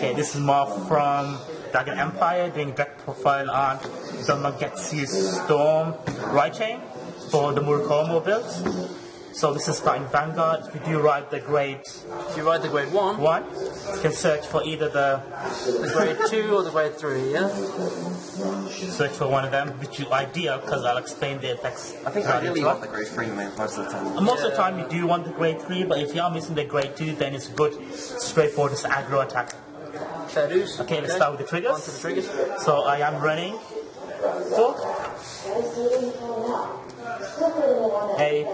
Okay, this is more from Dragon Empire, doing direct profile on the Magatsu Storm right chain for the Murakumo build. So this is starting Vanguard. If you do ride the grade... If you ride the grade 1? You can search for either the grade 2 or the grade 3, yeah? Search for one of them, which is ideal because I'll explain the effects. I think ideally you want the grade 3 most of the time. And most of the time you do want the grade 3, but if you are missing the grade 2, then it's good, straightforward, just aggro attack. Fair dues. Okay, let's start with the triggers. On to the triggers. So I am running 4, 8,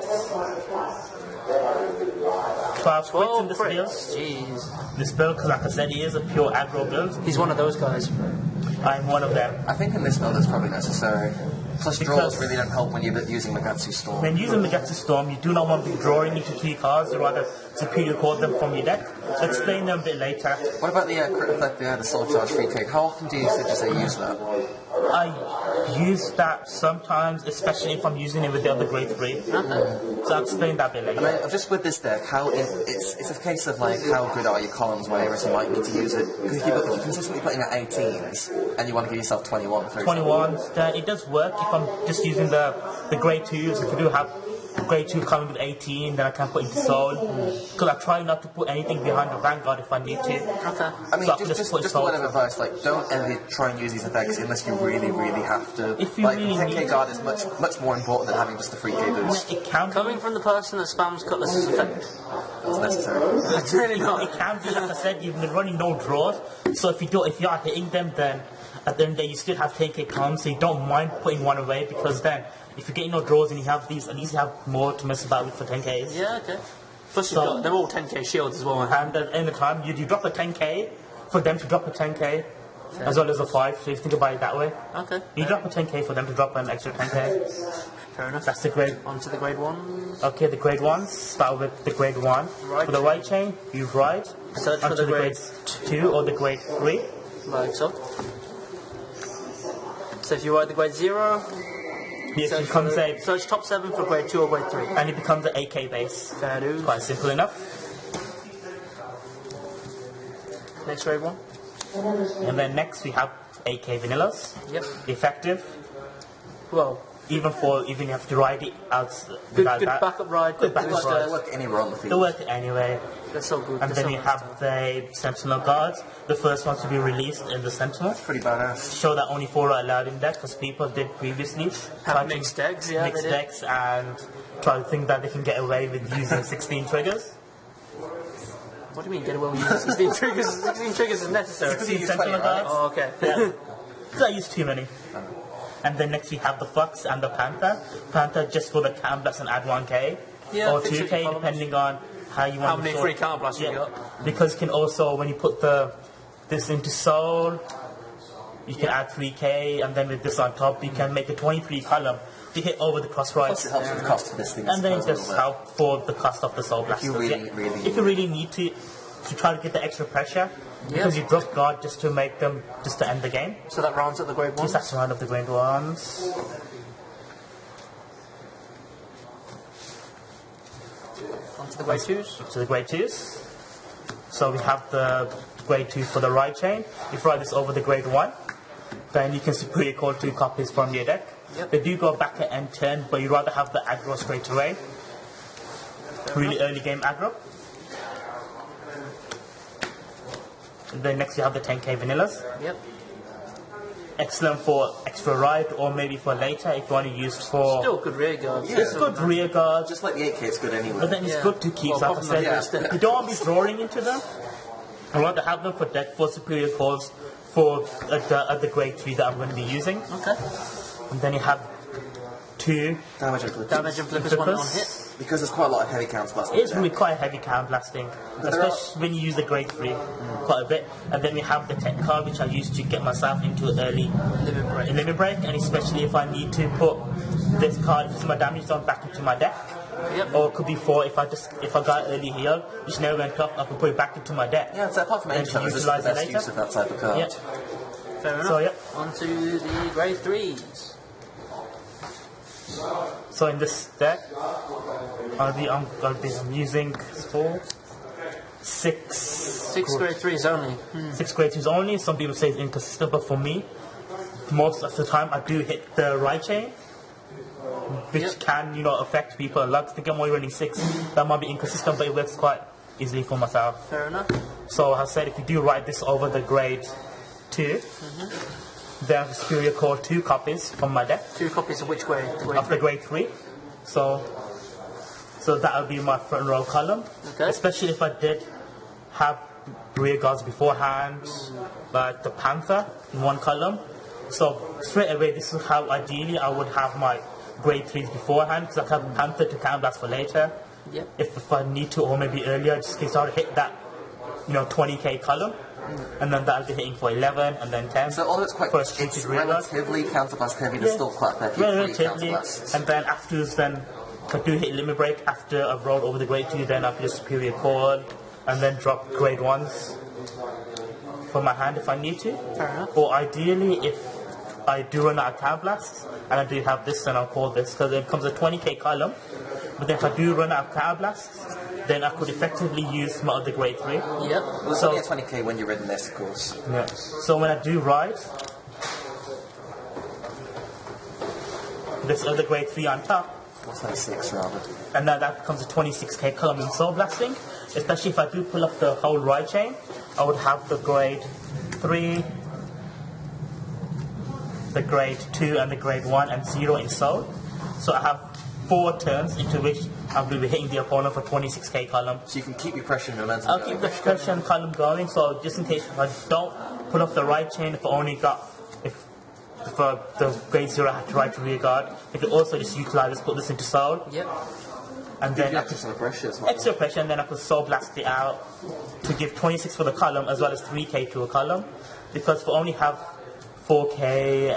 12 crits in this build. Jeez. This build, because like I said, he is a pure aggro build. He's one of those guys. I'm one of them. I think in this build it's probably necessary. Plus draws really don't help when you're using Magatsu Storm. When using Magatsu Storm, you do not want to be drawing into 3 cards, you rather superior card them from your deck. So explain them a bit later. What about the crit effect, the Soul Charge free take? How often do you use that? I use that sometimes, especially if I'm using it with the other grade 3. Okay. So I'll explain that a bit later. And just with this deck, it's a case of like how good are your columns whereas you might need to use it. Because if you're consistently putting at 18s and you want to give yourself 21, 21s, then it does work if I'm just using the grade 2s. If you do have grade 2 coming with 18, then I can put into Soul. Because I try not to put anything behind the Vanguard if I need to. Okay. I mean, so just a word of advice, like, don't ever try and use these effects unless you really, really have to. If you like, really 10k guard is much more important than having just a 3k boost. It can Coming from the person that spams Cutlass's effect. It's necessary. It's really not. It can be, like I said, you've been running no draws. So if you are hitting them, then at the end of the day, you still have 10k comms, so you don't mind putting one away, because then if you're getting no draws and you have these, at least you have more to mess about with for 10ks. Yeah, okay. Plus they're all 10k shields as well. And at the end of the time, you drop a 10k, for them to drop a 10k, as well as a 5, so you think about it that way. Okay. You drop a 10k for them to drop an extra 10k. Fair enough. That's the grade. On to the grade 1. Okay, the grade 1s, start with the grade 1. Right for the right chain, you ride. Search for the grade 2 or the grade 3. Like so. So if you ride the grade 0, Yes, it becomes search top 7 for grade 2 or grade 3. and it becomes an AK base. Fair dues. Quite simple enough. Next grade 1. And then next we have AK vanillas. Yep. Effective. Well, Even you have to ride it out good without that. backup ride. Good backup booster. ride. They work anywhere on the They field. work anyway. They're so good. And then you have the Sentinel Guards. The first one to be released in the Sentinel. Pretty badass. Show that only 4 are allowed in deck, because people did previously try have mixed decks, yeah, mixed they did. decks and try to think that they can get away with using 16 triggers. What do you mean get away with using 16 triggers? 16 triggers is necessary. 16 use Sentinel 20, right? Guards. Oh, okay. Yeah. Because I use too many. And then next we have the Fox and the Panther. Panther just for the Cam Blast and add 1k. Yeah, or fix 2k, your depending on how you want How to many sort- free counter blasts you got? Because you can also, when you put this into Soul, you can add 3k, and then with this on top, you can make a 23 column to hit over the cross Plus rides. it helps with the cost of this thing. And then it as well, just a little help for the cost of the Soul Blasters. you really, yeah. really If you really need to try to get the extra pressure, because you drop guard just to make them, just to end the game. So that rounds up the grade 1. Just that's the round of the grade 1s. On to the grade 2s. To the grade 2s. So we have the grade 2 for the right chain. If you ride this over the grade 1, then you can superior call 2 copies from your deck. Yep. They do go back at end turn, but you'd rather have the aggro straight away. Really early game aggro. And then next you have the 10k vanillas. Yep. Excellent for extra ride, or maybe for later if you want to use for... Still good rear guards. Yeah. It's good rear guard, Just like the 8k, it's good anyway. but then it's Yeah. good to keep, Well, like I apart from said, that, you don't want to be drawing into them. I want to have them for deck for superior calls for the grade 3 that I'm going to be using. Okay. And then you have 2 Damage and flippers. Damage and flippers one on hit. Because there's quite a lot of heavy counts last. It's really quite heavy count blasting, especially when you use the grade 3 quite a bit. And then we have the tech card, which I use to get myself into early limit break, and especially if I need to put this card, if it's my damage zone, back into my deck. Yep. Or it could be 4 if I got early heal, which never went off, I can put it back into my deck. Yeah, so apart from Then Angel, to this is utilise the it best later. use of that type of card. Yep. Fair enough. So, yep. On to the grade 3s. So in this deck, I'm using 4, 6 grade 3s only. 6 grade 2s only. Some people say it's inconsistent, but for me, most of the time I do hit the right chain, which can, you know, affect people a lot. I think I'm only running 6. That might be inconsistent, but it works quite easily for myself. Fair enough. So I said if you do write this over the grade 2, then I have Superior Core 2 copies from my deck. 2 copies of which grade? Of the grade 3. So that would be my front row column. Okay. Especially if I did have rear guards beforehand, like the Panther in one column. So straight away, this is how ideally I would have my grade 3s beforehand, because I have Panther to Counter Blast for later. Yep. If I need to, or maybe earlier, just in case I would hit that, you know, 20k column. And then that'll be hitting for 11 and then 10. So although it's quite, for a it's treated rear guard. relatively counterblast heavy, there's still quite a fair few free Relatively. counterblasts. And then afterwards, then if I do hit limit break after I've rolled over the grade 2, then I can just Superior Core and then drop grade 1s from my hand if I need to. Fair enough. Or ideally, if I do run out of Counter Blasts and I do have this, then I'll call this, because it becomes a 20k column. But then if I do run out of Counter Blasts, then I could effectively use my other grade 3. Yep. Well, it's So- only a 20k when you're in this, of course. Yeah. So when I do ride this other grade 3 on top, What's that, 6 rather? and now that becomes a 26k column in Soul Blasting, especially if I do pull off the whole ride chain, I would have the grade 3, the grade 2 and the grade 1 and 0 in Soul. So I have 4 turns into which I will be hitting the opponent for 26k column. So you can keep your pressure and momentum I'll going. keep the pressure and column going, so just in case if I don't pull off the right chain, if I only got, if for the grade 0 I had to write to rear guard, I could also just utilize this, put this into Soul, Yep. and Give then you I could extra pressure as well. extra pressure, and then I could Soul Blast it out to give 26 for the column as well as 3k to a column, because if I only have 4k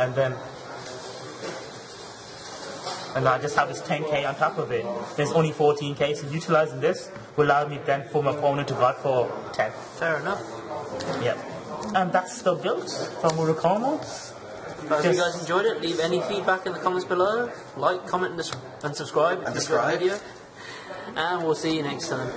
and I just have this 10k on top of it, there's only 14k, so utilizing this will allow me then for my opponent to guard for 10. Fair enough. Yep. And that's the build from Murakumo. If you Yes. guys enjoyed it, leave any feedback in the comments below. Like, comment, and subscribe. if you enjoyed the subscribe. video. And we'll see you next time.